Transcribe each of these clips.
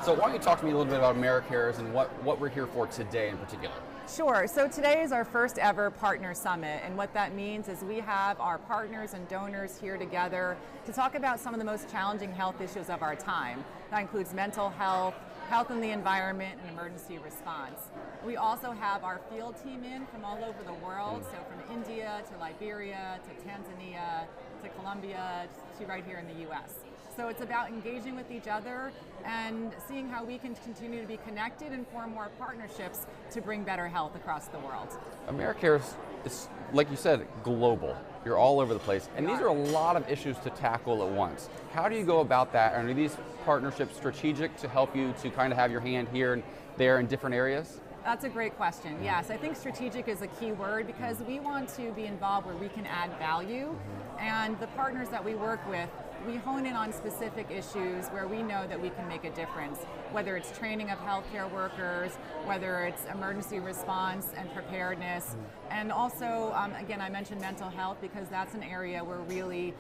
So why don't you talk to me a little bit about Americares and what we're here for today in particular? Sure. So today is our first ever partner summit, and what that means is we have our partners and donors here together to talk about some of the most challenging health issues of our time. That includes mental health, health in the environment, and emergency response. We also have our field team in from all over the world, so from India to Liberia to Tanzania to Colombia to right here in the US. So it's about engaging with each other and seeing how we can continue to be connected and form more partnerships to bring better health across the world. Americares is, like you said, global. You're all over the place, and these are a lot of issues to tackle at once. How do you go about that? And are these partnerships strategic to help you to kind of have your hand here and there in different areas? That's a great question. Yes, I think strategic is a key word because we want to be involved where we can add value, and the partners that we work with, we hone in on specific issues where we know that we can make a difference, whether it's training of healthcare workers, whether it's emergency response and preparedness, and also, again, I mentioned mental health because that's an area we're really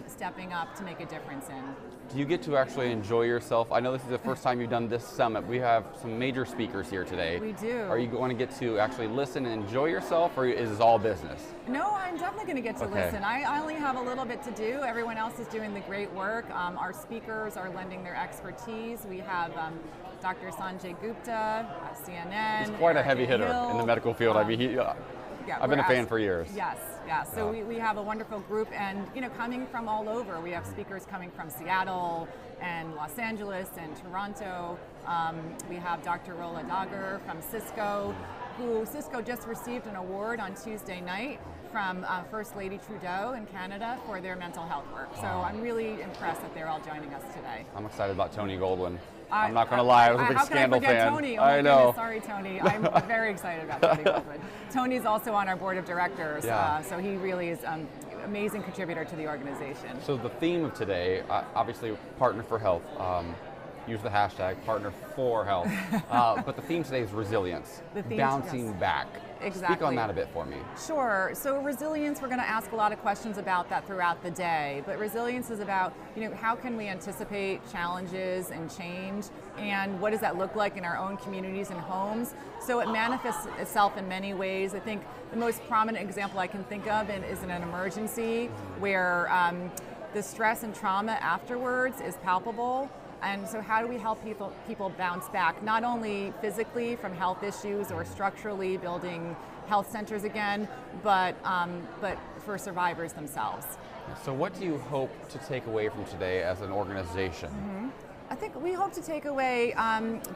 stepping up to make a difference in. Do you get to actually enjoy yourself? I know this is the first time you've done this summit. We have some major speakers here today. We do. Are you going to get to actually listen and enjoy yourself, or is this all business? No, I'm definitely going to get to listen. I only have a little bit to do. Everyone else is doing the great work. Our speakers are lending their expertise. We have Dr. Sanjay Gupta, CNN. He's quite a heavy hitter Hill. in the medical field. I mean, I've been a fan for years. Yes. So we have a wonderful group, and coming from all over. We have speakers coming from Seattle and Los Angeles and Toronto. We have Dr. Rola Dagher from Cisco, who Cisco just received an award on Tuesday night from First Lady Trudeau in Canada for their mental health work. So I'm really impressed that they're all joining us today. I'm excited about Tony Goldwyn. I'm not going to lie, I was a big Scandal fan. Tony? Oh I know. Goodness, sorry, Tony. I'm very excited about Tony Goldwyn. Tony's also on our board of directors, so he really is an amazing contributor to the organization. So the theme of today, obviously, Partner for Health. Use the hashtag Partner for Health. But the theme today is resilience, bouncing back. Exactly. Speak on that a bit for me. Sure. So resilience, we're going to ask a lot of questions about that throughout the day. But resilience is about, how can we anticipate challenges and change, and what does that look like in our own communities and homes? So it manifests itself in many ways. I think the most prominent example I can think of is in an emergency where the stress and trauma afterwards is palpable. And so how do we help people bounce back, not only physically from health issues or structurally building health centers again, but for survivors themselves. So what do you hope to take away from today as an organization? I think we hope to take away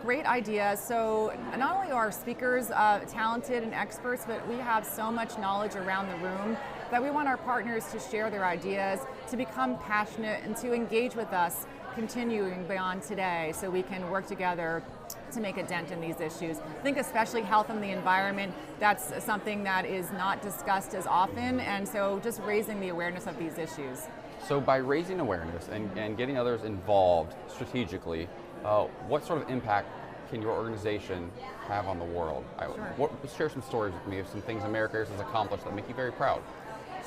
great ideas. So not only are our speakers talented and experts, but we have so much knowledge around the room that we want our partners to share their ideas, to become passionate, and to engage with us continuing beyond today so we can work together to make a dent in these issues. I think especially health and the environment, that's something that is not discussed as often, and so just raising the awareness of these issues. So by raising awareness and getting others involved strategically, what sort of impact can your organization have on the world? Sure. Share some stories with me of some things Americares has accomplished that make you very proud.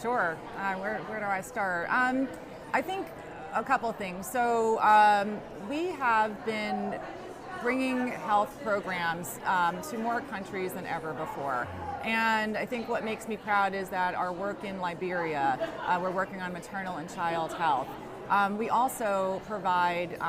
Sure. Where do I start? I think a couple things. So we have been bringing health programs to more countries than ever before. And I think what makes me proud is that our work in Liberia, we're working on maternal and child health. We also provide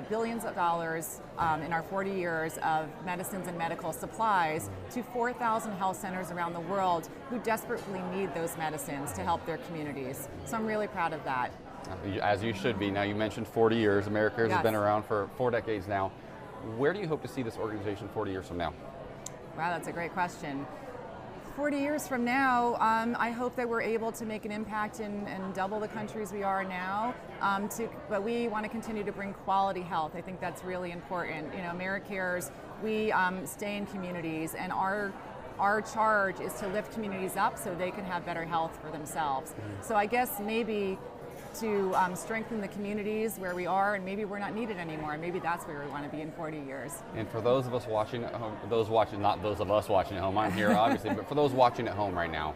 billions of dollars in our 40 years of medicines and medical supplies to 4,000 health centers around the world who desperately need those medicines to help their communities. So I'm really proud of that. As you should be. Now, you mentioned 40 years. Americares has been around for 4 decades now. Where do you hope to see this organization 40 years from now? Wow, that's a great question. 40 years from now, I hope that we're able to make an impact in double the countries we are now, but we want to continue to bring quality health. I think that's really important. Americares, we stay in communities, and our charge is to lift communities up so they can have better health for themselves. So I guess maybe to strengthen the communities where we are, and maybe we're not needed anymore. Maybe that's where we want to be in 40 years. And for those of us watching at home, not those of us watching at home, I'm here obviously, but for those watching at home right now,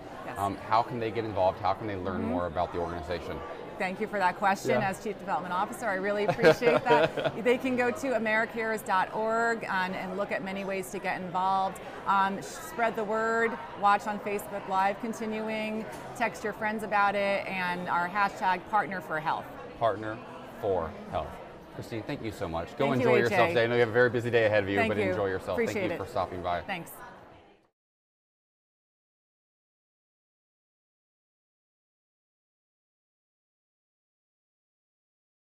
how can they get involved? How can they learn more about the organization? Thank you for that question. Yeah. As Chief Development Officer, I really appreciate that. They can go to Americares.org and look at many ways to get involved. Spread the word, watch on Facebook Live continuing, text your friends about it, and our hashtag Partner for Health. Partner for Health. Christine, thank you so much. Go Thank you, enjoy AJ. yourself today. I know you have a very busy day ahead of you, Thank but you. enjoy yourself. Appreciate Thank you it. for stopping by. Thanks.